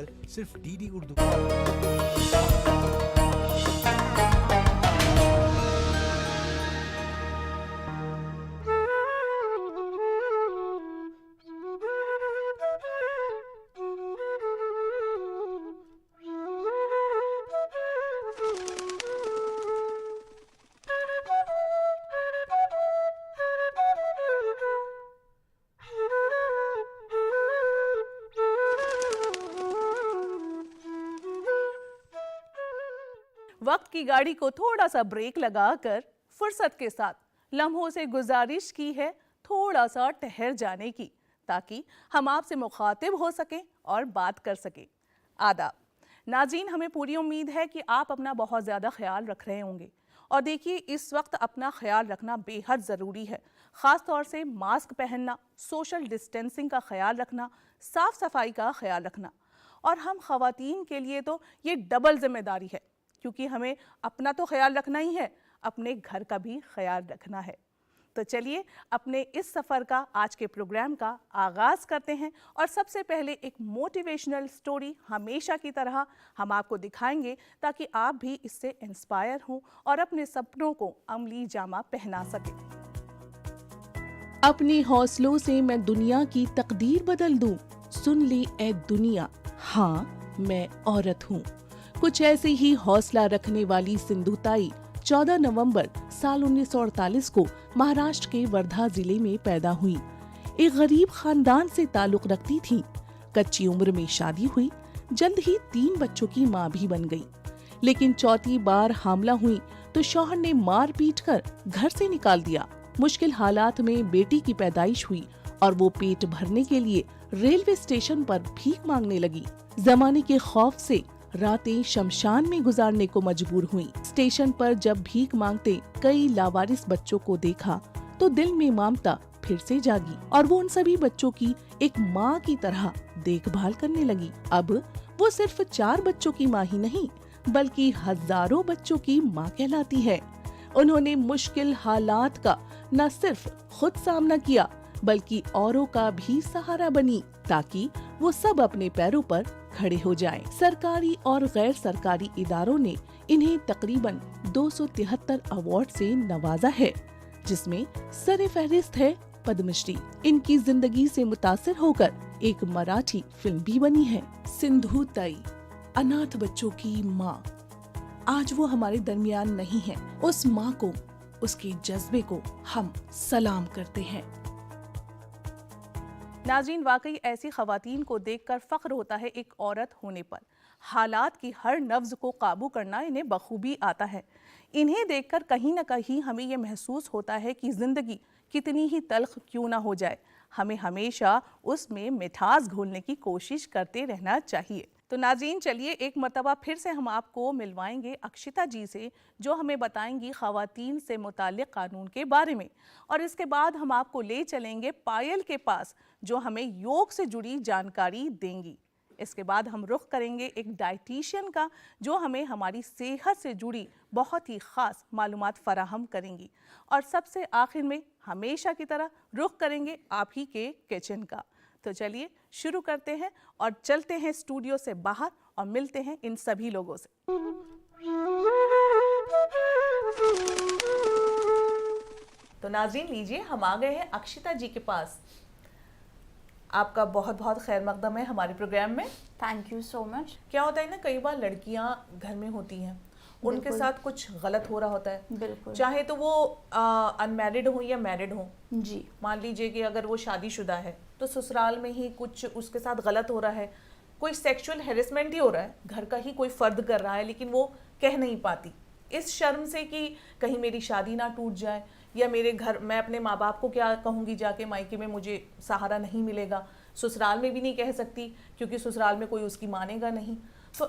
पर सिर्फ डीडी उर्दू। वक्त की गाड़ी को थोड़ा सा ब्रेक लगाकर फुर्सत के साथ लम्हों से गुजारिश की है थोड़ा सा ठहर जाने की, ताकि हम आपसे मुखातिब हो सकें और बात कर सकें। आदाब नाज़रीन, हमें पूरी उम्मीद है कि आप अपना बहुत ज़्यादा ख्याल रख रहे होंगे। और देखिए, इस वक्त अपना ख्याल रखना बेहद ज़रूरी है। ख़ास तौर से मास्क पहनना, सोशल डिस्टेंसिंग का ख्याल रखना, साफ़ सफाई का ख्याल रखना। और हम ख़वातीन के लिए तो ये डबल जिम्मेदारी है, क्योंकि हमें अपना तो ख्याल रखना ही है, अपने घर का भी ख्याल रखना है। तो चलिए अपने इस सफ़र का, आज के प्रोग्राम का आगाज़ करते हैं। और सबसे पहले एक मोटिवेशनल स्टोरी हमेशा की तरह हम आपको दिखाएंगे, ताकि आप भी इससे इंस्पायर हों और अपने सपनों को अमली जामा पहना सकें। अपने हौसलों से मैं दुनिया की तकदीर बदल दूं, सुन ले ए दुनिया, हाँ मैं औरत हूँ। कुछ ऐसे ही हौसला रखने वाली सिंधु ताई 14 नवंबर साल 1948 को महाराष्ट्र के वर्धा जिले में पैदा हुई। एक गरीब खानदान से ताल्लुक रखती थी। कच्ची उम्र में शादी हुई, जल्द ही 3 बच्चों की मां भी बन गई। लेकिन चौथी बार हामला हुई तो शौहर ने मार पीट कर घर से निकाल दिया। मुश्किल हालात में बेटी की पैदाइश हुई और वो पेट भरने के लिए रेलवे स्टेशन पर भीख मांगने लगी। जमाने के खौफ से रातें शमशान में गुजारने को मजबूर हुई। स्टेशन पर जब भीख मांगते कई लावारिस बच्चों को देखा तो दिल में ममता फिर से जागी और वो उन सभी बच्चों की एक माँ की तरह देखभाल करने लगी। अब वो सिर्फ 4 बच्चों की माँ ही नहीं, बल्कि हजारों बच्चों की माँ कहलाती है। उन्होंने मुश्किल हालात का न सिर्फ खुद सामना किया, बल्कि औरों का भी सहारा बनी, ताकि वो सब अपने पैरों पर खड़े हो जाएं। सरकारी और गैर सरकारी इदारों ने इन्हें तकरीबन 273 अवार्ड से नवाजा है, जिसमें सरे फहरिस्त है पद्मश्री। इनकी जिंदगी से मुतासिर होकर एक मराठी फिल्म भी बनी है, सिंधु ताई, अनाथ बच्चों की माँ। आज वो हमारे दरमियान नहीं है। उस माँ को, उसके जज्बे को हम सलाम करते हैं। नाज़रीन, वाकई ऐसी ख़वातीन को देखकर फ़ख्र होता है एक औरत होने पर। हालात की हर नब्ज़ को काबू करना इन्हें बखूबी आता है। इन्हें देखकर कहीं न कहीं हमें ये महसूस होता है कि ज़िंदगी कितनी ही तल्ख़ क्यों ना हो जाए, हमें हमेशा उसमें मिठास घोलने की कोशिश करते रहना चाहिए। तो नाज़रीन, चलिए एक मरतबा फिर से हम आपको मिलवाएंगे अक्षिता जी से, जो हमें बताएंगी ख़वातीन से मुताल्लिक़ कानून के बारे में। और इसके बाद हम आपको ले चलेंगे पायल के पास, जो हमें योग से जुड़ी जानकारी देंगी। इसके बाद हम रुख करेंगे एक डाइटिशियन का, जो हमें हमारी सेहत से जुड़ी बहुत ही ख़ास मालूमात फ़राहम करेंगी। और सबसे आखिर में हमेशा की तरह रुख करेंगे आप ही के किचन का। तो चलिए शुरू करते हैं और चलते हैं स्टूडियो से बाहर और मिलते हैं इन सभी लोगों से। तो नाज़रीन, लीजिए हम आ गए हैं अक्षिता जी के पास। आपका बहुत बहुत खैर मकदम है हमारे प्रोग्राम में। Thank you so much. क्या होता है ना, कई बार लड़कियां घर में होती हैं, उनके साथ कुछ गलत हो रहा होता है, बिल्कुल, चाहे तो वो अनमैरिड हो या मैरिड हो। जी, मान लीजिए कि अगर वो शादीशुदा है तो ससुराल में ही कुछ उसके साथ गलत हो रहा है, कोई सेक्सुअल हेरेसमेंट ही हो रहा है, घर का ही कोई फर्द कर रहा है, लेकिन वो कह नहीं पाती इस शर्म से कि कहीं मेरी शादी ना टूट जाए, या मेरे घर, मैं अपने माँ बाप को क्या कहूँगी जाके, मायके में मुझे सहारा नहीं मिलेगा, ससुराल में भी नहीं कह सकती क्योंकि ससुराल में कोई उसकी मानेगा नहीं। तो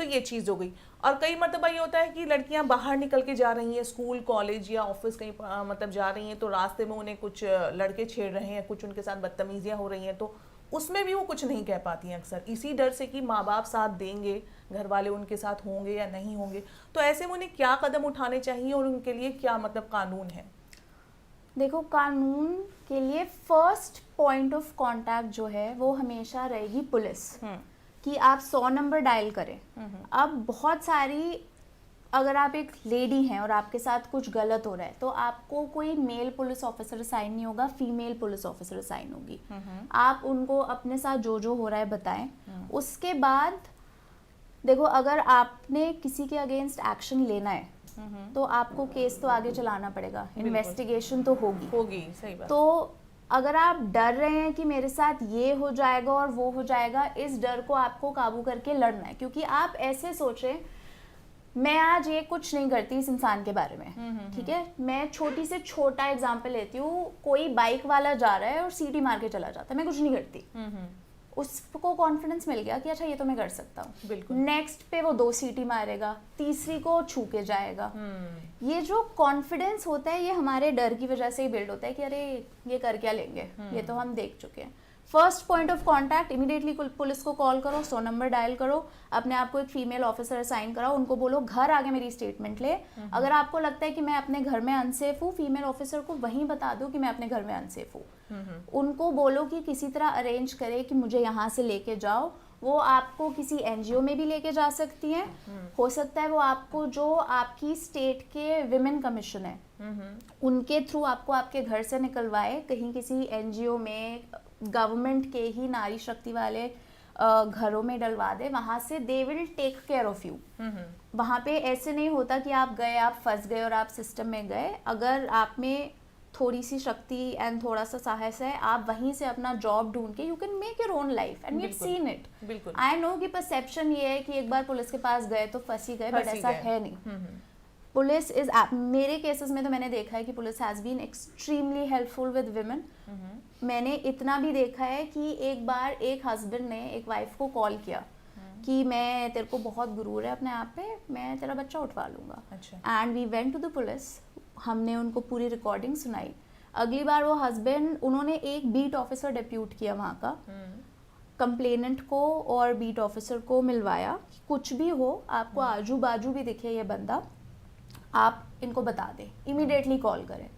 ये चीज़ हो गई। और कई मरतबा ये होता है कि लड़कियां बाहर निकल के जा रही हैं, स्कूल कॉलेज या ऑफिस कहीं मतलब जा रही हैं, तो रास्ते में उन्हें कुछ लड़के छेड़ रहे हैं, कुछ उनके साथ बदतमीजियां हो रही हैं, तो उसमें भी वो कुछ नहीं कह पाती हैं अक्सर, इसी डर से कि माँ बाप साथ देंगे, घर वाले उनके साथ होंगे या नहीं होंगे। तो ऐसे में उन्हें क्या कदम उठाने चाहिए और उनके लिए क्या मतलब कानून है? देखो, कानून के लिए फर्स्ट पॉइंट ऑफ कांटेक्ट जो है वो हमेशा रहेगी पुलिस। कि आप 100 नंबर डायल करें। अब बहुत सारी, अगर आप एक लेडी हैं और आपके साथ कुछ गलत हो रहा है तो आपको कोई मेल पुलिस ऑफिसर असाइन नहीं होगा, फीमेल पुलिस ऑफिसर असाइन होगी। आप उनको अपने साथ जो जो हो रहा है बताएं। उसके बाद देखो, अगर आपने किसी के अगेंस्ट एक्शन लेना है तो आपको केस तो आगे चलाना पड़ेगा, इन्वेस्टिगेशन तो होगी। सही बात। तो अगर आप डर रहे हैं कि मेरे साथ ये हो जाएगा और वो हो जाएगा, इस डर को आपको काबू करके लड़ना है। क्योंकि आप ऐसे सोचें, मैं आज ये कुछ नहीं करती इस इंसान के बारे में, ठीक है, मैं छोटी से छोटा एग्जांपल लेती हूँ, कोई बाइक वाला जा रहा है और सीटी मार के चला जाता है, मैं कुछ नहीं करती, उसको कॉन्फिडेंस मिल गया कि अच्छा ये तो मैं कर सकता हूँ। बिल्कुल। नेक्स्ट पे वो 2 सीटी मारेगा, तीसरी को छू के जाएगा। ये जो कॉन्फिडेंस होता है ये हमारे डर की वजह से ही बिल्ड होता है कि अरे ये कर क्या लेंगे, ये तो हम देख चुके हैं। First point of contact, immediately police को कॉल करो, 100 नंबर डायल करो, अपने आप को एक फीमेल ऑफिसर असाइन कराओ, उनको बोलो घर आगे मेरी स्टेटमेंट ले। अगर आपको लगता है कि मैं अपने घर में अनसेफ हूँ, फीमेल ऑफिसर को वहीं बता दो कि मैं अपने घर में अनसेफ हूँ। उनको बोलो कि किसी तरह अरेंज करे कि मुझे यहाँ से लेके जाओ। वो आपको किसी एनजीओ में भी लेके जा सकती हैं। हो सकता है वो आपको, जो आपकी स्टेट के विमेन कमीशन है उनके थ्रू आपको आपके घर से निकलवाए, कहीं किसी एनजीओ में, गवर्नमेंट के ही नारी शक्ति वाले घरों में डलवा दे, वहां से they will take care of you. वहां पे ऐसे नहीं होता कि आप गए, आप फंस गए और आप सिस्टम में गए। अगर आप में थोड़ी सी शक्ति एंड थोड़ा सा साहस है, आप वहीं से अपना जॉब ढूंढ के you can make your own life and we have seen it. बिल्कुल। आई नो कि परसेप्शन ये है कि एक बार पुलिस के पास गए तो फंस ही गए, बट ऐसा है नहीं। पुलिस इज, मेरे केसेस में तो मैंने देखा है कि police has been extremely helpful with women. मैंने इतना भी देखा है कि एक बार एक हस्बैंड ने एक वाइफ को कॉल किया कि मैं, तेरे को बहुत गुरूर है अपने आप पे, मैं तेरा बच्चा उठवा लूंगा। And we went to the police, हमने उनको पूरी रिकॉर्डिंग सुनाई। अगली बार वो हस्बैंड, उन्होंने एक बीट ऑफिसर डेप्यूट किया वहाँ का, कंप्लेनेंट को और बीट ऑफिसर को मिलवाया कि कुछ भी हो, आपको आजू बाजू भी दिखे ये बंदा, आप इनको बता दें, इमीडिएटली कॉल करें।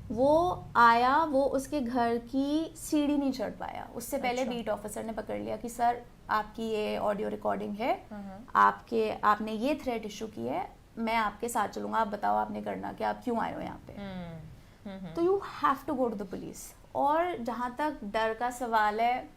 वो आया, वो उसके घर की सीढ़ी नहीं चढ़ पाया, उससे पहले बीट ऑफिसर ने पकड़ लिया कि सर आपकी ये ऑडियो रिकॉर्डिंग है, आपने ये थ्रेट इशू की है, मैं आपके साथ चलूंगा, आप बताओ आपने करना क्या, आप क्यों आए हो यहाँ पे। तो you have to go to the police. और जहाँ तक डर का सवाल है,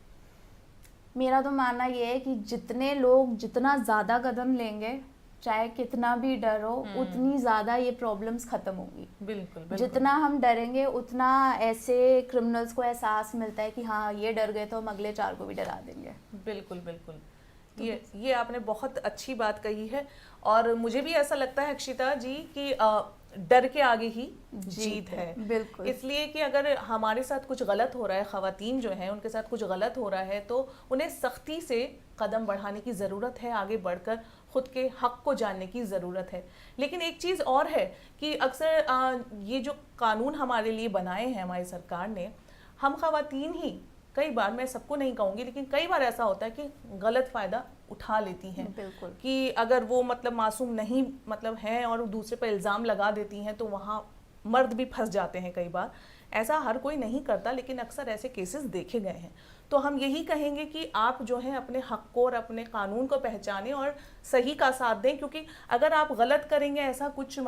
मेरा तो मानना ये है कि जितने लोग जितना ज़्यादा कदम लेंगे, चाहे कितना भी डर हो, उतनी ज़्यादा ये प्रॉब्लम्स ख़त्म होंगी। बिल्कुल। जितना हम डरेंगे उतना ऐसे क्रिमिनल्स को एहसास मिलता है कि हाँ ये डर गए तो हम अगले 4 को भी डरा देंगे। बिल्कुल। ये आपने बहुत अच्छी बात कही है। और मुझे भी ऐसा लगता है अक्षिता जी कि डर के आगे ही जीत है। बिल्कुल। इसलिए कि अगर हमारे साथ कुछ गलत हो रहा है, ख़वातीन जो हैं उनके साथ कुछ गलत हो रहा है, तो उन्हें सख्ती से कदम बढ़ाने की ज़रूरत है, आगे बढ़कर ख़ुद के हक़ को जानने की ज़रूरत है। लेकिन एक चीज़ और है कि अक्सर ये जो कानून हमारे लिए बनाए हैं हमारी सरकार ने, हम ख़वातीन ही कई बार, मैं सबको नहीं कहूँगी, लेकिन कई बार ऐसा होता है कि गलत फ़ायदा उठा लेती हैं। बिल्कुल। कि अगर वो मासूम नहीं हैं और दूसरे पर इल्ज़ाम लगा देती हैं, तो वहाँ मर्द भी फंस जाते हैं कई बार। ऐसा हर कोई नहीं करता, लेकिन अक्सर ऐसे केसेस देखे गए हैं। तो हम यही कहेंगे कि आप जो हैं अपने हक़ को और अपने कानून को पहचानें और सही का साथ दें, क्योंकि अगर आप गलत करेंगे, ऐसा कुछ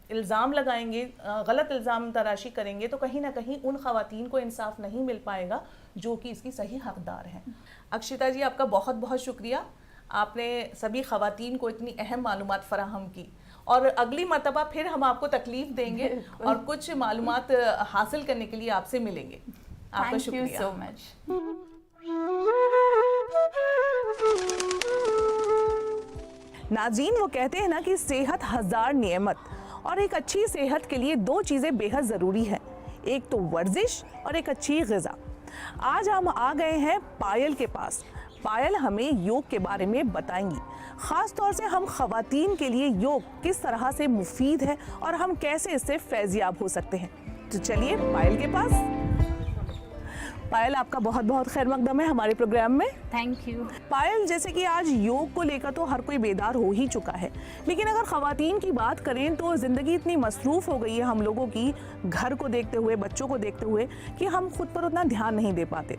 इल्ज़ाम लगाएंगे, गलत इल्ज़ाम तराशी करेंगे, तो कहीं ना कहीं उन ख़वातीन को इंसाफ नहीं मिल पाएगा जो कि इसकी सही हकदार हैं। अक्षिता जी, आपका बहुत बहुत शुक्रिया, आपने सभी ख़वातीन को इतनी अहम मालूमात फराहम की। और अगली मरतबा फिर हम आपको तकलीफ देंगे और कुछ मालूमात हासिल करने के लिए आपसे मिलेंगे। आपका शुक्रिया। Thank you so much. नाज़रीन, वो कहते हैं ना कि सेहत हज़ार नेमत, और एक अच्छी सेहत के लिए 2 चीज़ें बेहद ज़रूरी हैं, एक तो वर्जिश और एक अच्छी ग़िज़ा। आज हम आ गए हैं पायल के पास। पायल हमें योग के बारे में बताएंगी, ख़ास तौर से हम ख़वातीन के लिए योग किस तरह से मुफीद है और हम कैसे इससे फैज़याब हो सकते हैं। तो चलिए पायल के पास। पायल, आपका बहुत बहुत खैर मकदम है हमारे प्रोग्राम में। Thank you. पायल, जैसे कि आज योग को लेकर तो हर कोई बेदार हो ही चुका है, लेकिन अगर ख़वातीन की बात करें तो ज़िंदगी इतनी मसरूफ़ हो गई है हम लोगों की, घर को देखते हुए, बच्चों को देखते हुए, कि हम खुद पर उतना ध्यान नहीं दे पाते।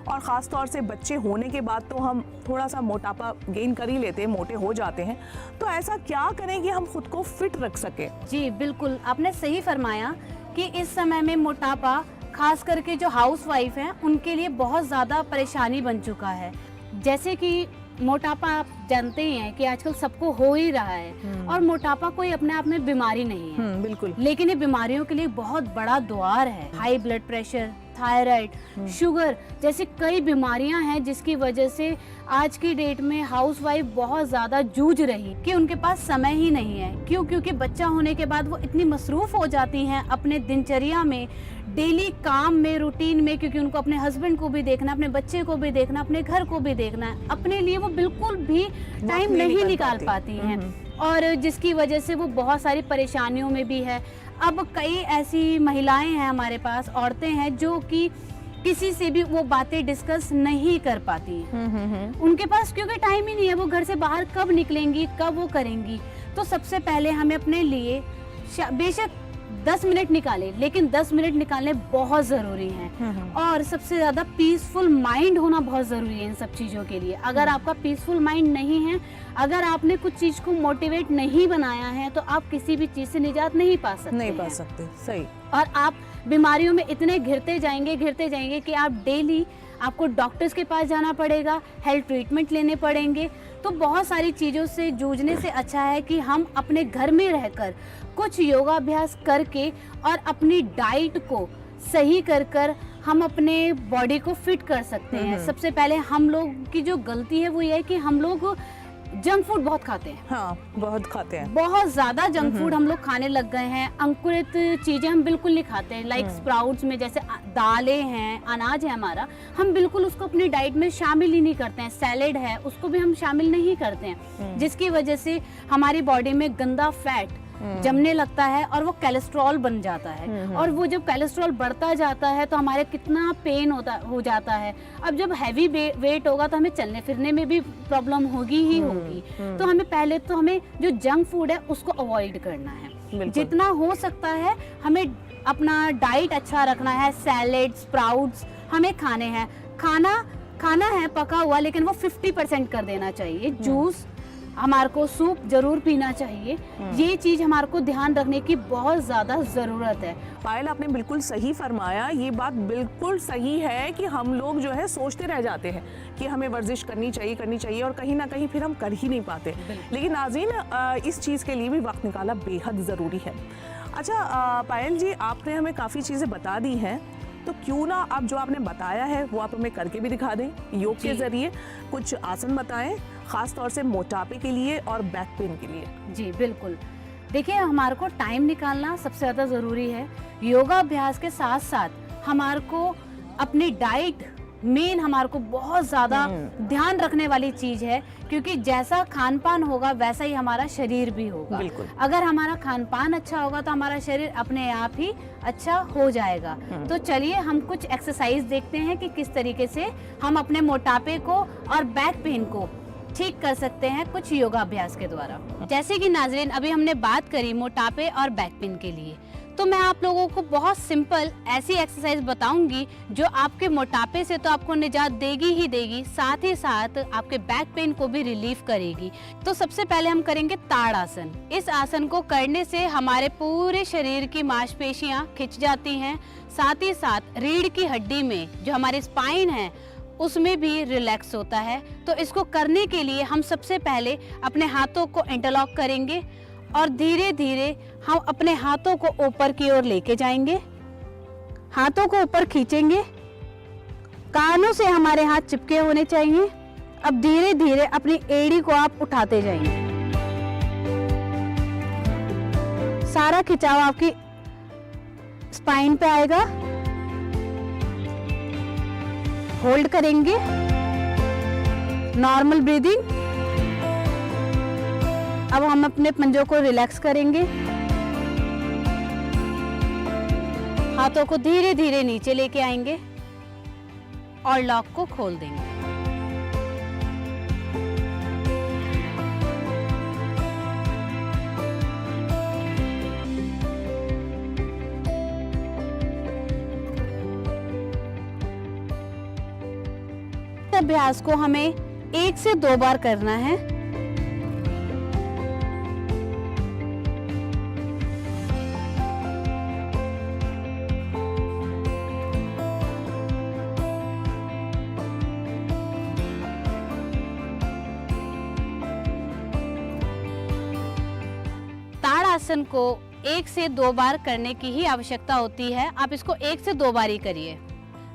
और ख़ास तौर से बच्चे होने के बाद तो हम थोड़ा सा मोटापा गेन कर ही लेते हैं, मोटे हो जाते हैं। तो ऐसा क्या करें कि हम खुद को फिट रख सकें? जी बिल्कुल, आपने सही फरमाया कि इस समय में मोटापा खास करके जो हाउस वाइफ हैं उनके लिए बहुत ज़्यादा परेशानी बन चुका है। जैसे कि मोटापा आप जानते ही हैं कि आजकल सबको हो ही रहा है, और मोटापा कोई अपने आप में बीमारी नहीं है, बिल्कुल, लेकिन ये बीमारियों के लिए बहुत बड़ा द्वार है। High blood pressure, thyroid, sugar जैसी कई बीमारियां हैं जिसकी वजह से आज की डेट में हाउसवाइफ बहुत ज़्यादा जूझ रही कि उनके पास समय ही नहीं है। क्यों? क्योंकि बच्चा होने के बाद वो इतनी मसरूफ़ हो जाती हैं अपने दिनचर्या में, डेली काम में, रूटीन में, क्योंकि उनको अपने हस्बैंड को भी देखना, अपने बच्चे को भी देखना, अपने घर को भी देखना है, अपने लिए वो बिल्कुल भी टाइम नहीं निकाल पाती हैं, और जिसकी वजह से वो बहुत सारी परेशानियों में भी है। अब कई ऐसी महिलाएं हैं हमारे पास, औरतें हैं जो कि किसी से भी वो बातें डिस्कस नहीं कर पाती हैं। उनके पास क्योंकि टाइम ही नहीं है, वो घर से बाहर कब निकलेंगी, कब वो करेंगी। तो सबसे पहले हमें अपने लिए बेशक 10 मिनट निकालें, लेकिन 10 मिनट निकालने बहुत ज़रूरी हैं। और सबसे ज़्यादा पीसफुल माइंड होना बहुत ज़रूरी है इन सब चीज़ों के लिए। अगर आपका पीसफुल माइंड नहीं है, अगर आपने कुछ चीज़ को मोटिवेट नहीं बनाया है, तो आप किसी भी चीज़ से निजात नहीं पा सकते। सही। और आप बीमारियों में इतने घिरते जाएंगे कि आप डेली आपको डॉक्टर्स के पास जाना पड़ेगा, हेल्थ ट्रीटमेंट लेने पड़ेंगे। तो बहुत सारी चीज़ों से जूझने से अच्छा है कि हम अपने घर में रहकर कुछ योगाभ्यास करके और अपनी डाइट को सही कर हम अपने बॉडी को फिट कर सकते हैं। सबसे पहले हम लोग की जो गलती है वो ये है कि हम लोग जंक फूड बहुत खाते हैं। हाँ, बहुत खाते हैं, बहुत ज्यादा जंक फूड हम लोग खाने लग गए हैं। अंकुरित चीजें हम बिल्कुल नहीं खाते हैं, लाइक स्प्राउट्स में जैसे दालें हैं, अनाज है हमारा, हम बिल्कुल उसको अपनी डाइट में शामिल ही नहीं करते हैं। सैलेड है, उसको भी हम शामिल नहीं करते हैं, जिसकी वजह से हमारी बॉडी में गंदा फैट जमने लगता है और वो कोलेस्ट्रॉल बन जाता है। और वो जब कोलेस्ट्रॉल बढ़ता जाता है तो हमारे कितना पेन हो जाता है। अब जब हैवी वेट होगा तो हमें चलने फिरने में भी प्रॉब्लम होगी ही होगी। तो हमें पहले तो हमें जो जंक फूड है उसको अवॉइड करना है, जितना हो सकता है हमें अपना डाइट अच्छा रखना है। सैलेड, स्प्राउट्स हमें खाने हैं, खाना है पका हुआ, लेकिन वो 50% कर देना चाहिए। जूस हमारे को, सूप जरूर पीना चाहिए। ये चीज हमारे को ध्यान रखने की बहुत ज्यादा जरूरत है। पायल, आपने बिल्कुल सही फरमाया। ये बात बिल्कुल सही है कि हम लोग जो है सोचते रह जाते हैं कि हमें वर्जिश करनी चाहिए, और कहीं ना कहीं फिर हम कर ही नहीं पाते। लेकिन नाज़रीन, इस चीज़ के लिए भी वक्त निकालना बेहद ज़रूरी है। अच्छा पायल जी, आपने हमें काफ़ी चीज़ें बता दी हैं, तो क्यों ना अब जो आपने बताया है वो आप हमें करके भी दिखा दें। योग के ज़रिए कुछ आसन बताएं, ख़ास तौर से मोटापे के लिए और बैक पेन के लिए। जी बिल्कुल, देखिए हमारे को टाइम निकालना सबसे ज़्यादा ज़रूरी है। योगाभ्यास के साथ साथ हमारे को अपनी डाइट मेन हमारे को बहुत ज़्यादा ध्यान रखने वाली चीज़ है, क्योंकि जैसा खान पान होगा वैसा ही हमारा शरीर भी होगा। अगर हमारा खान पान अच्छा होगा तो हमारा शरीर अपने आप ही अच्छा हो जाएगा। तो चलिए हम कुछ एक्सरसाइज देखते हैं कि किस तरीके से हम अपने मोटापे को और बैक पेन को ठीक कर सकते हैं कुछ योगाभ्यास के द्वारा। जैसे कि नाज़रीन, अभी हमने बात करी मोटापे और बैक पेन के लिए, तो मैं आप लोगों को बहुत सिंपल ऐसी एक्सरसाइज बताऊंगी जो आपके मोटापे से तो आपको निजात देगी ही देगी, साथ ही साथ आपके बैक पेन को भी रिलीफ करेगी। तो सबसे पहले हम करेंगे ताड़ासन। इस आसन को करने से हमारे पूरे शरीर की मांसपेशियां खिंच जाती हैं, साथ ही साथ रीढ़ की हड्डी में जो हमारी स्पाइन है उसमें भी रिलैक्स होता है। तो इसको करने के लिए हम सबसे पहले अपने हाथों को इंटरलॉक करेंगे और धीरे धीरे हम अपने हाथों को ऊपर की ओर लेके जाएंगे, हाथों को ऊपर खींचेंगे, कानों से हमारे हाथ चिपके होने चाहिए। अब धीरे धीरे अपनी एड़ी को आप उठाते जाएंगे, सारा खिंचाव आपकी स्पाइन पे आएगा। होल्ड करेंगे, नॉर्मल ब्रीदिंग। अब हम अपने पंजों को रिलैक्स करेंगे, हाथों को धीरे धीरे नीचे लेके आएंगे, और लॉक को खोल देंगे। अभ्यास को हमें 1 से 2 बार करना है। ताड़ासन को 1 से 2 बार करने की ही आवश्यकता होती है। आप इसको 1 से 2 बार ही करिए।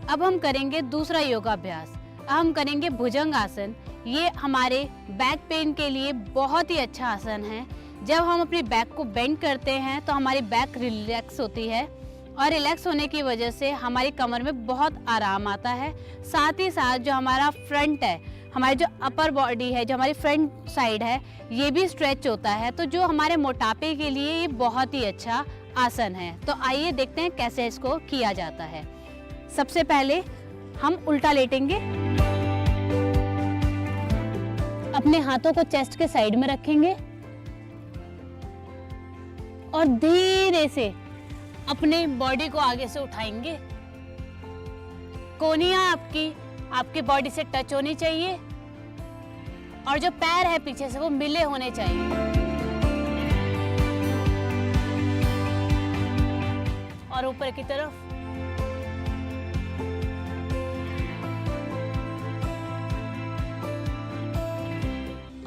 अब हम करेंगे दूसरा योगाभ्यास। हम करेंगे भुजंग आसन। ये हमारे बैक पेन के लिए बहुत ही अच्छा आसन है। जब हम अपनी बैक को बेंड करते हैं तो हमारी बैक रिलैक्स होती है और रिलैक्स होने की वजह से हमारी कमर में बहुत आराम आता है। साथ ही साथ जो हमारा फ्रंट है, हमारी जो अपर बॉडी है, जो हमारी फ्रंट साइड है, ये भी स्ट्रेच होता है। तो जो हमारे मोटापे के लिए ये बहुत ही अच्छा आसन है। तो आइए देखते हैं कैसे इसको किया जाता है। सबसे पहले हम उल्टा लेटेंगे, अपने हाथों को चेस्ट के साइड में रखेंगे और धीरे से अपने बॉडी को आगे से उठाएंगे। कोहनियां आपकी बॉडी से टच होनी चाहिए और जो पैर है पीछे से वो मिले होने चाहिए। और ऊपर की तरफ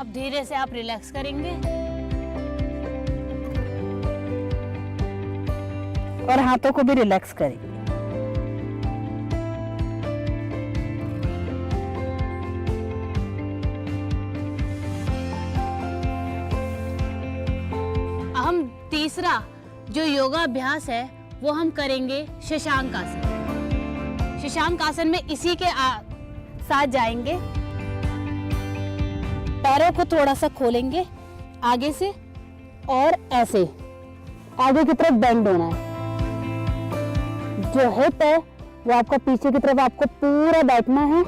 अब धीरे से आप रिलैक्स करेंगे और हाथों को भी रिलैक्स करेंगे। हम तीसरा जो योगा अभ्यास है वो हम करेंगे शशांक आसन। शशांक आसन में इसी के साथ जाएंगे। पैरों को थोड़ा सा खोलेंगे आगे से और ऐसे आगे की तरफ बेंड होना है। जो हिप है वो आपका पीछे की तरफ आपको पूरा बैठना है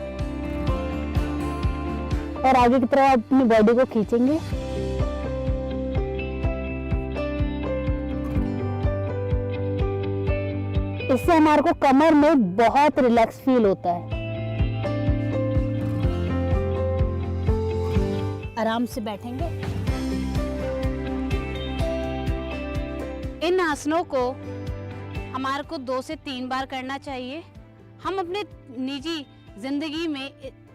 और आगे की तरफ अपनी बॉडी को खींचेंगे। इससे हमारे को कमर में बहुत रिलैक्स फील होता है। आराम से बैठेंगे। इन आसनों को हमारे को 2 से 3 बार करना चाहिए। हम अपने निजी जिंदगी में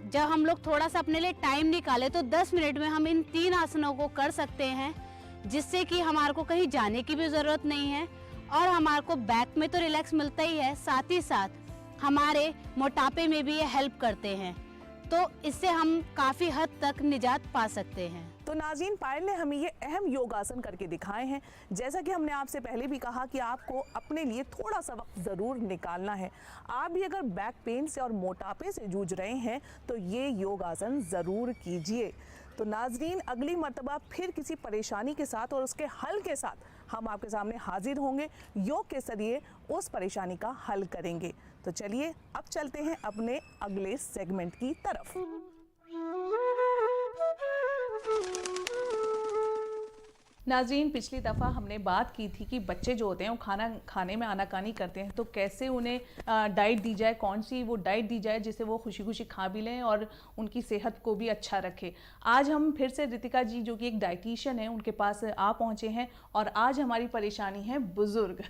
जब हम लोग थोड़ा सा अपने लिए टाइम निकाले तो 10 मिनट में हम इन 3 आसनों को कर सकते हैं, जिससे कि हमारे को कहीं जाने की भी ज़रूरत नहीं है और हमारे को बैक में तो रिलैक्स मिलता ही है, साथ ही साथ हमारे मोटापे में भी ये हेल्प करते हैं। तो इससे हम काफ़ी हद तक निजात पा सकते हैं। तो नाज़रीन, पायल ने हमें ये अहम योगासन करके दिखाए हैं। जैसा कि हमने आपसे पहले भी कहा कि आपको अपने लिए थोड़ा सा वक्त ज़रूर निकालना है। आप भी अगर बैक पेन से और मोटापे से जूझ रहे हैं तो ये योगासन ज़रूर कीजिए। तो नाज़रीन, अगली मर्तबा फिर किसी परेशानी के साथ और उसके हल के साथ हम आपके सामने हाजिर होंगे। योग के जरिए उस परेशानी का हल करेंगे। तो चलिए अब चलते हैं अपने अगले सेगमेंट की तरफ। नाज़रीन, पिछली दफ़ा हमने बात की थी कि बच्चे जो होते हैं वो खाना खाने में आनाकानी करते हैं, तो कैसे उन्हें डाइट दी जाए, कौन सी वो डाइट दी जाए जिससे वो खुशी खुशी खा भी लें और उनकी सेहत को भी अच्छा रखे। आज हम फिर से रितिका जी जो कि एक डाइटिशियन है उनके पास आ पहुँचे हैं और आज हमारी परेशानी है बुज़ुर्ग।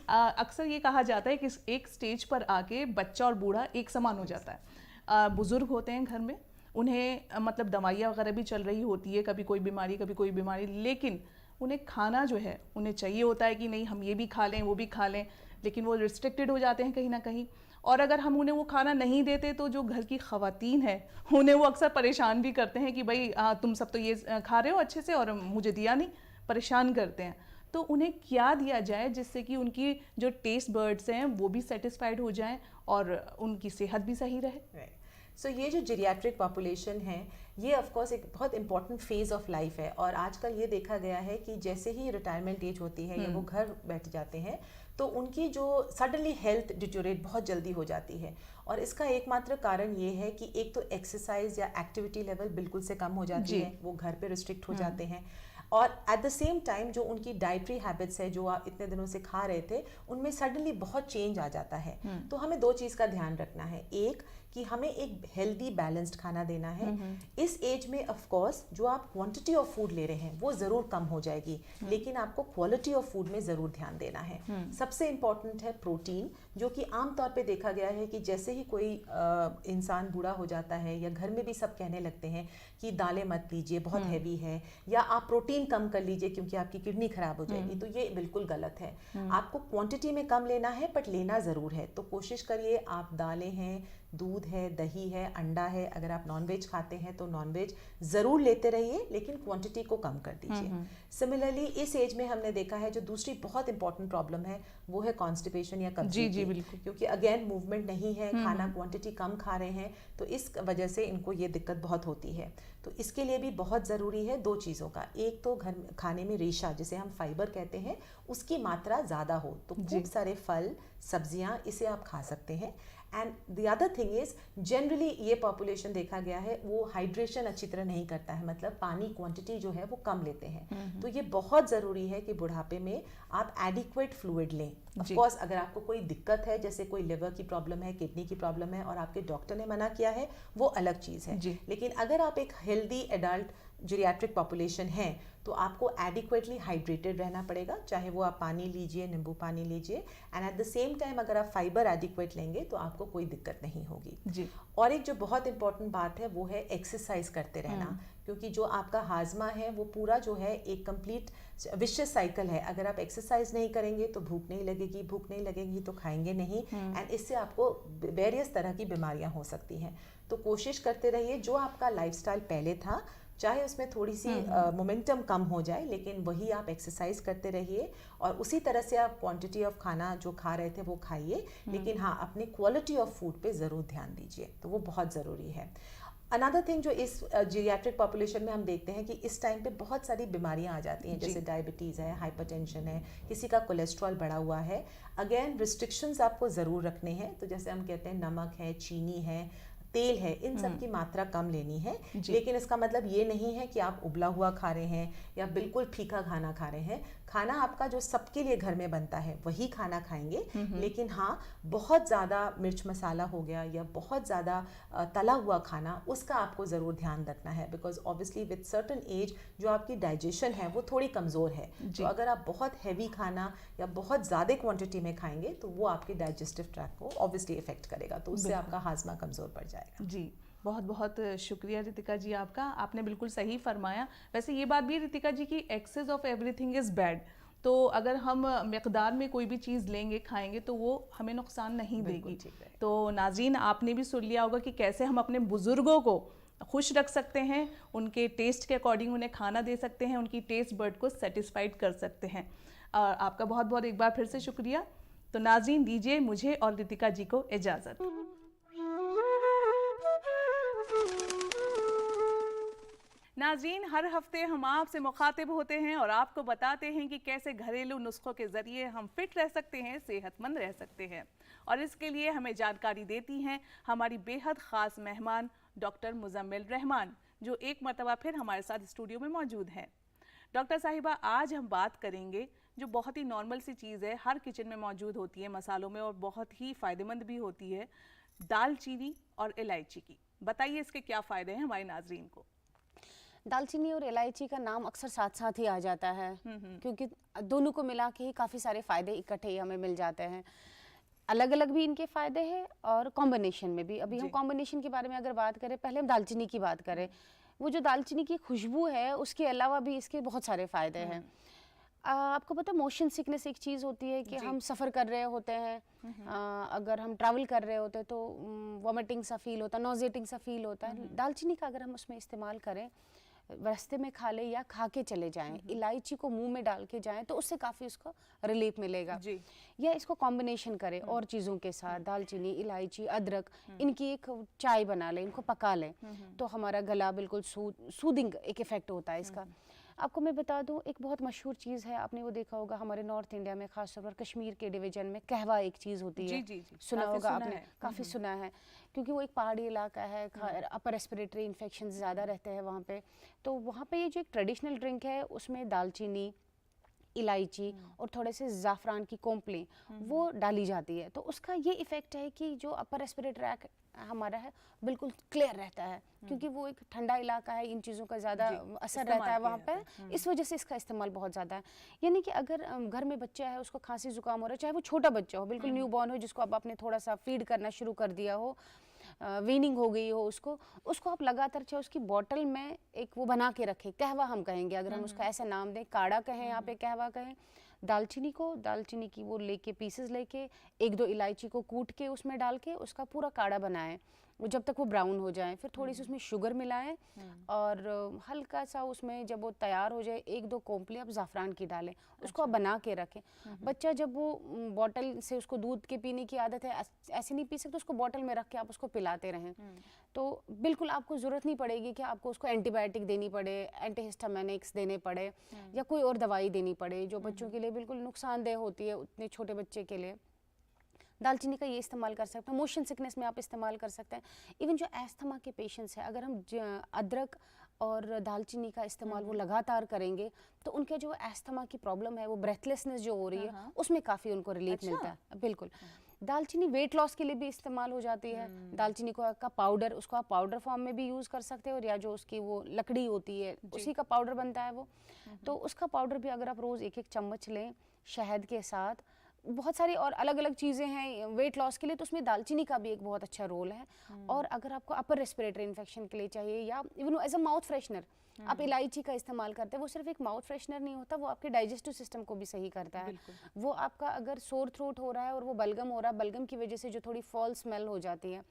अक्सर ये कहा जाता है कि एक स्टेज पर आके बच्चा और बूढ़ा एक समान हो जाता है। बुज़ुर्ग होते हैं घर में, उन्हें मतलब दवाइयाँ वगैरह भी चल रही होती है, कभी कोई बीमारी कभी कोई बीमारी, लेकिन उन्हें खाना जो है उन्हें चाहिए होता है कि नहीं हम ये भी खा लें वो भी खा लें, लेकिन वो रिस्ट्रिक्टेड हो जाते हैं कहीं ना कहीं। और अगर हम उन्हें वो खाना नहीं देते तो जो घर की ख़वातीन है उन्हें वो अक्सर परेशान भी करते हैं कि भाई तुम सब तो ये खा रहे हो अच्छे से और मुझे दिया नहीं, परेशान करते हैं। तो उन्हें क्या दिया जाए जिससे कि उनकी जो टेस्ट बर्ड्स हैं वो भी सेटिस्फाइड हो जाएं और उनकी सेहत भी सही रहे। सो ये जो जीरियाट्रिक पॉपुलेशन है ये ऑफ कोर्स एक बहुत इंपॉर्टेंट फेज़ ऑफ लाइफ है और आजकल ये देखा गया है कि जैसे ही रिटायरमेंट एज होती है या वो घर बैठ जाते हैं तो उनकी जो सडनली हेल्थ डिटोरेट बहुत जल्दी हो जाती है। और इसका एकमात्र कारण ये है कि एक तो एक्सरसाइज या एक्टिविटी लेवल बिल्कुल से कम हो जाती है, वो घर पे रिस्ट्रिक्ट हो जाते हैं, और एट द सेम टाइम जो उनकी डाइटरी हैबिट्स है जो आप इतने दिनों से खा रहे थे उनमें सडनली बहुत चेंज आ जाता है। तो हमें दो चीज़ का ध्यान रखना है, एक कि हमें एक हेल्दी बैलेंस्ड खाना देना है। इस एज में ऑफ कोर्स जो आप क्वांटिटी ऑफ फूड ले रहे हैं वो ज़रूर कम हो जाएगी, लेकिन आपको क्वालिटी ऑफ फूड में ज़रूर ध्यान देना है। सबसे इम्पॉर्टेंट है प्रोटीन, जो कि आमतौर पे देखा गया है कि जैसे ही कोई इंसान बूढ़ा हो जाता है या घर में भी सब कहने लगते हैं कि दालें मत लीजिए बहुत हैवी है, या आप प्रोटीन कम कर लीजिए क्योंकि आपकी किडनी खराब हो जाएगी, तो ये बिल्कुल गलत है। आपको क्वांटिटी में कम लेना है बट लेना ज़रूर है। तो कोशिश करिए, आप दालें हैं, दूध है, दही है, अंडा है, अगर आप नॉनवेज खाते हैं तो नॉनवेज ज़रूर लेते रहिए, लेकिन क्वांटिटी को कम कर दीजिए। सिमिलरली इस एज में हमने देखा है जो दूसरी बहुत इंपॉर्टेंट प्रॉब्लम है वो है कॉन्स्टिपेशन या कब्जी की। बिल्कुल, क्योंकि अगेन मूवमेंट नहीं है, खाना क्वांटिटी कम खा रहे हैं, तो इस वजह से इनको ये दिक्कत बहुत होती है। तो इसके लिए भी बहुत ज़रूरी है दो चीज़ों का, एक तो घर खाने में रेशा जिसे हम फाइबर कहते हैं उसकी मात्रा ज़्यादा हो, तो खूब सारे फल सब्जियां इसे आप खा सकते हैं। And the other thing is generally ये पॉपुलेशन देखा गया है वो हाइड्रेशन अच्छी तरह नहीं करता है, मतलब पानी क्वांटिटी जो है वो कम लेते हैं। तो ये बहुत ज़रूरी है कि बुढ़ापे में आप एडिक्वेट फ्लूइड लें। ऑफ कोर्स अगर आपको कोई दिक्कत है, जैसे कोई लिवर की प्रॉब्लम है, किडनी की प्रॉब्लम है और आपके डॉक्टर ने मना किया है, वो अलग चीज़ है। लेकिन अगर आप एक हेल्दी एडल्ट जीरियाट्रिक पॉपुलेशन है तो आपको एडिक्वेटली हाइड्रेटेड रहना पड़ेगा, चाहे वो आप पानी लीजिए, नींबू पानी लीजिए, and at the same time अगर आप फाइबर एडिक्वेट लेंगे तो आपको कोई दिक्कत नहीं होगी जी। और एक जो बहुत इंपॉर्टेंट बात है वो है एक्सरसाइज करते रहना, क्योंकि जो आपका हाजमा है वो पूरा जो है एक कंप्लीट विशियस साइकिल है। अगर आप एक्सरसाइज नहीं करेंगे तो भूख नहीं लगेगी, भूख नहीं लगेगी तो खाएंगे नहीं, एंड इससे आपको वेरियस तरह की बीमारियां हो सकती हैं। तो कोशिश करते रहिए जो आपका लाइफस्टाइल पहले था, चाहे उसमें थोड़ी सी मोमेंटम कम हो जाए, लेकिन वही आप एक्सरसाइज करते रहिए और उसी तरह से आप क्वांटिटी ऑफ खाना जो खा रहे थे वो खाइए, लेकिन हाँ अपनी क्वालिटी ऑफ फूड पे ज़रूर ध्यान दीजिए, तो वो बहुत ज़रूरी है। अनदर थिंग जो इस जीरियाट्रिक पॉपुलेशन में हम देखते हैं कि इस टाइम पे बहुत सारी बीमारियां आ जाती हैं, जैसे डायबिटीज़ है, हाइपरटेंशन है, किसी का कोलेस्ट्रॉल बढ़ा हुआ है। अगेन रिस्ट्रिक्शंस आपको ज़रूर रखने हैं, तो जैसे हम कहते हैं नमक है, चीनी है, तेल है, इन सब की मात्रा कम लेनी है, लेकिन इसका मतलब ये नहीं है कि आप उबला हुआ खा रहे हैं या बिल्कुल फीका खाना खा रहे हैं। खाना आपका जो सबके लिए घर में बनता है वही खाना खाएंगे, लेकिन हाँ बहुत ज़्यादा मिर्च मसाला हो गया या बहुत ज़्यादा तला हुआ खाना, उसका आपको ज़रूर ध्यान रखना है, because obviously with certain age जो आपकी डाइजेशन है वो थोड़ी कमज़ोर है। तो अगर आप बहुत हैवी खाना या बहुत ज़्यादा क्वांटिटी में खाएंगे तो वो आपके डाइजेस्टिव ट्रैक को ऑब्वियसली इफेक्ट करेगा, तो उससे आपका हाजमा कमज़ोर पड़ जाएगा। जी, बहुत बहुत शुक्रिया रितिका जी आपका, आपने बिल्कुल सही फरमाया। वैसे ये बात भी रितिका जी की excess of everything is bad, तो अगर हम मिकदार में कोई भी चीज़ लेंगे खाएंगे तो वो हमें नुकसान नहीं देगी। तो नाज़रीन आपने भी सुन लिया होगा कि कैसे हम अपने बुज़ुर्गों को खुश रख सकते हैं, उनके टेस्ट के अकॉर्डिंग उन्हें खाना दे सकते हैं, उनकी टेस्ट बर्ड को सेटिस्फाइड कर सकते हैं। और आपका बहुत बहुत एक बार फिर से शुक्रिया। तो नाज़रीन दीजिए मुझे और रितिका जी को इजाज़त। नाज़रीन हर हफ्ते हम आपसे मुखातिब होते हैं और आपको बताते हैं कि कैसे घरेलू नुस्खों के ज़रिए हम फिट रह सकते हैं, सेहतमंद रह सकते हैं। और इसके लिए हमें जानकारी देती हैं हमारी बेहद ख़ास मेहमान डॉक्टर मुज़म्मिल रहमान, जो एक मरतबा फिर हमारे साथ स्टूडियो में मौजूद हैं। डॉक्टर साहिबा, आज हम बात करेंगे जो बहुत ही नॉर्मल सी चीज़ है, हर किचन में मौजूद होती है मसालों में और बहुत ही फ़ायदेमंद भी होती है, दालचीनी और इलायची की। बताइए इसके क्या फ़ायदे हैं हमारे नाज़रीन को। दालचीनी और इलायची का नाम अक्सर साथ साथ ही आ जाता है, क्योंकि दोनों को मिला के ही काफ़ी सारे फ़ायदे इकट्ठे ही हमें मिल जाते हैं। अलग अलग भी इनके फ़ायदे हैं और कॉम्बिनेशन में भी। अभी हम कॉम्बिनेशन के बारे में अगर बात करें, पहले हम दालचीनी की बात करें। वो जो दालचीनी की खुशबू है उसके अलावा भी इसके बहुत सारे फ़ायदे हैं। आपको पता मोशन सिकनेस एक चीज़ होती है कि हम सफ़र कर रहे होते हैं, अगर हम ट्रैवल कर रहे होते हैं तो वॉमिटिंग सा फील होता है, नॉजेटिंग सा फील होता है। दालचीनी का अगर हम उसमें इस्तेमाल करें, रास्ते में खा ले या खा के चले जाएं, इलायची को मुंह में डाल के जाएं तो उससे काफ़ी उसको रिलीफ मिलेगा। या इसको कॉम्बिनेशन करें और चीज़ों के साथ, दालचीनी, इलायची, अदरक, इनकी एक चाय बना लें, इनको पका लें तो हमारा गला बिल्कुल सूदिंग एक इफ़ेक्ट होता है इसका। आपको मैं बता दूं, एक बहुत मशहूर चीज़ है, आपने वो देखा होगा हमारे नॉर्थ इंडिया में, खासतौर पर कश्मीर के डिवीजन में कहवा एक चीज़ होती है। जी, सुना काफी होगा सुना आपने, है। काफ़ी सुना है, क्योंकि वो एक पहाड़ी इलाका है, अपर रेस्पिरेटरी इन्फेक्शन ज़्यादा रहते हैं वहाँ पे। तो वहाँ पे ये जो एक ट्रेडिशनल ड्रिंक है उसमें दालचीनी, इलायची और थोड़े से ज़ाफ़रान की कोंपलें वो डाली जाती है। तो उसका ये इफ़ेक्ट है कि जो अपर रेस्पिरेटरी ट्रैक हमारा है बिल्कुल क्लियर रहता है, क्योंकि वो एक ठंडा इलाका है, इन चीज़ों का ज़्यादा असर रहता है वहाँ पे, इस वजह से इसका इस्तेमाल बहुत ज़्यादा है। यानी कि अगर घर में बच्चा है, उसको खांसी जुकाम हो रहा है, चाहे वो छोटा बच्चा हो, बिल्कुल न्यू बॉर्न हो, जिसको अब आपने थोड़ा सा फीड करना शुरू कर दिया हो, वीनिंग हो गई हो, उसको आप लगातार चाहे उसकी बॉटल में एक वो बना के रखें, कहवा हम कहेंगे, अगर हम उसका ऐसा नाम दें, काढ़ा कहें, यहाँ पे कहवा कहें। दालचीनी की वो लेके पीसेस लेके, 1-2 इलायची को कूट के उसमें डाल के उसका पूरा काढ़ा बनाएं, जब तक वो ब्राउन हो जाए। फिर थोड़ी सी उसमें शुगर मिलाएं और हल्का सा उसमें जब वो तैयार हो जाए, 1-2 कोंपली आप ज़ाफ़रान की डालें, उसको आप बना के रखें। बच्चा जब वो बॉटल से, उसको दूध के पीने की आदत है, ऐसे नहीं पी सकते, उसको बॉटल में रख के आप उसको पिलाते रहें। तो बिल्कुल आपको ज़रूरत नहीं पड़ेगी कि आपको उसको एंटीबायोटिक देनी पड़े, एंटीहिस्टामिनिक्स देने पड़े या कोई और दवाई देनी पड़े, जो बच्चों के लिए बिल्कुल नुकसानदेह होती है उतने छोटे बच्चे के लिए। दालचीनी का ये इस्तेमाल कर सकते हैं, मोशन सिकनेस में आप इस्तेमाल कर सकते हैं। इवन जो एस्थमा के पेशेंट्स हैं, अगर हम अदरक और दालचीनी का इस्तेमाल वो लगातार करेंगे तो उनके जो एस्थमा की प्रॉब्लम है, वो ब्रेथलेसनेस जो हो रही है, उसमें काफ़ी उनको रिलीफ मिलता है। बिल्कुल। दालचीनी वेट लॉस के लिए भी इस्तेमाल हो जाती है। दालचीनी का पाउडर, उसको आप पाउडर फॉर्म में भी यूज़ कर सकते हो, और या जो उसकी वो लकड़ी होती है उसी का पाउडर बनता है वो, तो उसका पाउडर भी अगर आप रोज़ 1-1 चम्मच लें शहद के साथ, बहुत सारी और अलग अलग चीज़ें हैं वेट लॉस के लिए, तो उसमें दालचीनी का भी एक बहुत अच्छा रोल है। और अगर आपको अपर रेस्पिरेटरी इन्फेक्शन के लिए चाहिए, या even as a mouth freshener आप इलायची का इस्तेमाल करते हैं, वो सिर्फ एक माउथ फ्रेशनर नहीं होता, वो आपके डाइजेस्टिव सिस्टम को भी सही करता है। वो आपका अगर सोर थ्रोट हो रहा है और वो बलगम हो रहा है, बलगम की वजह से जो थोड़ी फॉल स्मेल हो जाती है,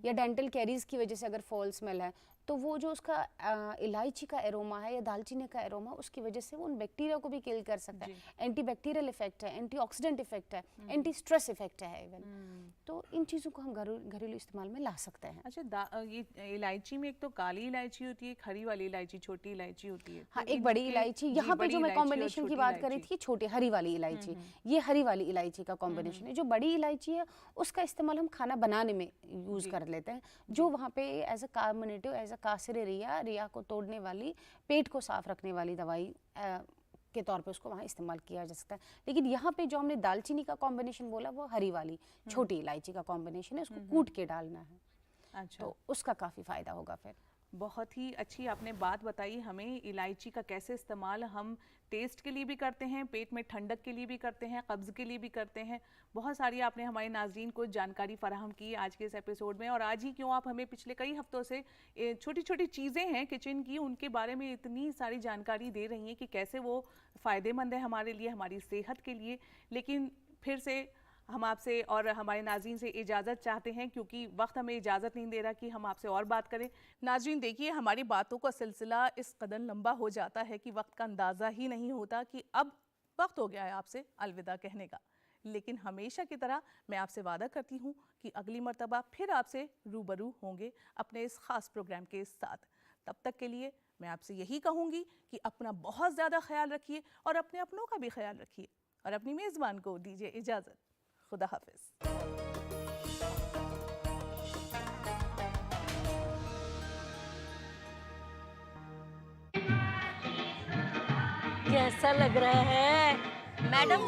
या डेंटल कैरीज की वजह से अगर फॉल स्मेल है, तो वो जो उसका इलायची का एरोमा है या दालचीनी का एरोमा, उसकी वजह से वो उन बैक्टीरिया को भी किल कर सकता है। एंटी बैक्टीरियल इफेक्ट है, एंटीऑक्सीडेंट इफेक्ट है, एंटी स्ट्रेस इफेक्ट है इवन। तो इन चीज़ों को हम घरेलू इस्तेमाल में ला सकते हैं। अच्छा, ये इलायची में एक तो काली इलायची होती है, एक हरी वाली इलायची, छोटी इलायची होती है। हाँ, तो एक बड़ी इलायची, यहाँ पे जो मैं कॉम्बिनेशन की बात कर रही थी, छोटी हरी वाली इलायची, ये हरी वाली इलायची का कॉम्बिनेशन है। जो बड़ी इलायची है उसका इस्तेमाल हम खाना बनाने में यूज कर लेते हैं, जो वहाँ पे एज अ कार्बोनेटिव, एज अ कासिर रिया को तोड़ने वाली, पेट को साफ रखने वाली दवाई के तौर पे उसको वहाँ इस्तेमाल किया जा सकता है। लेकिन यहाँ पे जो हमने दालचीनी का कॉम्बिनेशन बोला, वो हरी वाली छोटी इलायची का कॉम्बिनेशन है, उसको कूट के डालना है। अच्छा, तो उसका काफ़ी फ़ायदा होगा। फिर बहुत ही अच्छी आपने बात बताई हमें, इलायची का कैसे इस्तेमाल हम टेस्ट के लिए भी करते हैं, पेट में ठंडक के लिए भी करते हैं, कब्ज़ के लिए भी करते हैं। बहुत सारी आपने हमारे नाज़रीन को जानकारी फराहम की आज के इस एपिसोड में। और आज ही क्यों, आप हमें पिछले कई हफ्तों से छोटी छोटी चीज़ें हैं किचन की, उनके बारे में इतनी सारी जानकारी दे रही हैं कि कैसे वो फ़ायदेमंद है हमारे लिए, हमारी सेहत के लिए। लेकिन फिर से हम आपसे और हमारे नाज़रीन से इजाज़त चाहते हैं, क्योंकि वक्त हमें इजाज़त नहीं दे रहा कि हम आपसे और बात करें। नाज़रीन देखिए, हमारी बातों का सिलसिला इस कदर लंबा हो जाता है कि वक्त का अंदाज़ा ही नहीं होता कि अब वक्त हो गया है आपसे अलविदा कहने का। लेकिन हमेशा की तरह मैं आपसे वादा करती हूँ कि अगली मर्तबा फिर आपसे रूबरू होंगे अपने इस ख़ास प्रोग्राम के साथ। तब तक के लिए मैं आपसे यही कहूँगी कि अपना बहुत ज़्यादा ख्याल रखिए और अपने अपनों का भी ख्याल रखिए, और अपनी मेज़बान को दीजिए इजाज़त। खुदा हाफिज। कैसा लग रहा है मैडम?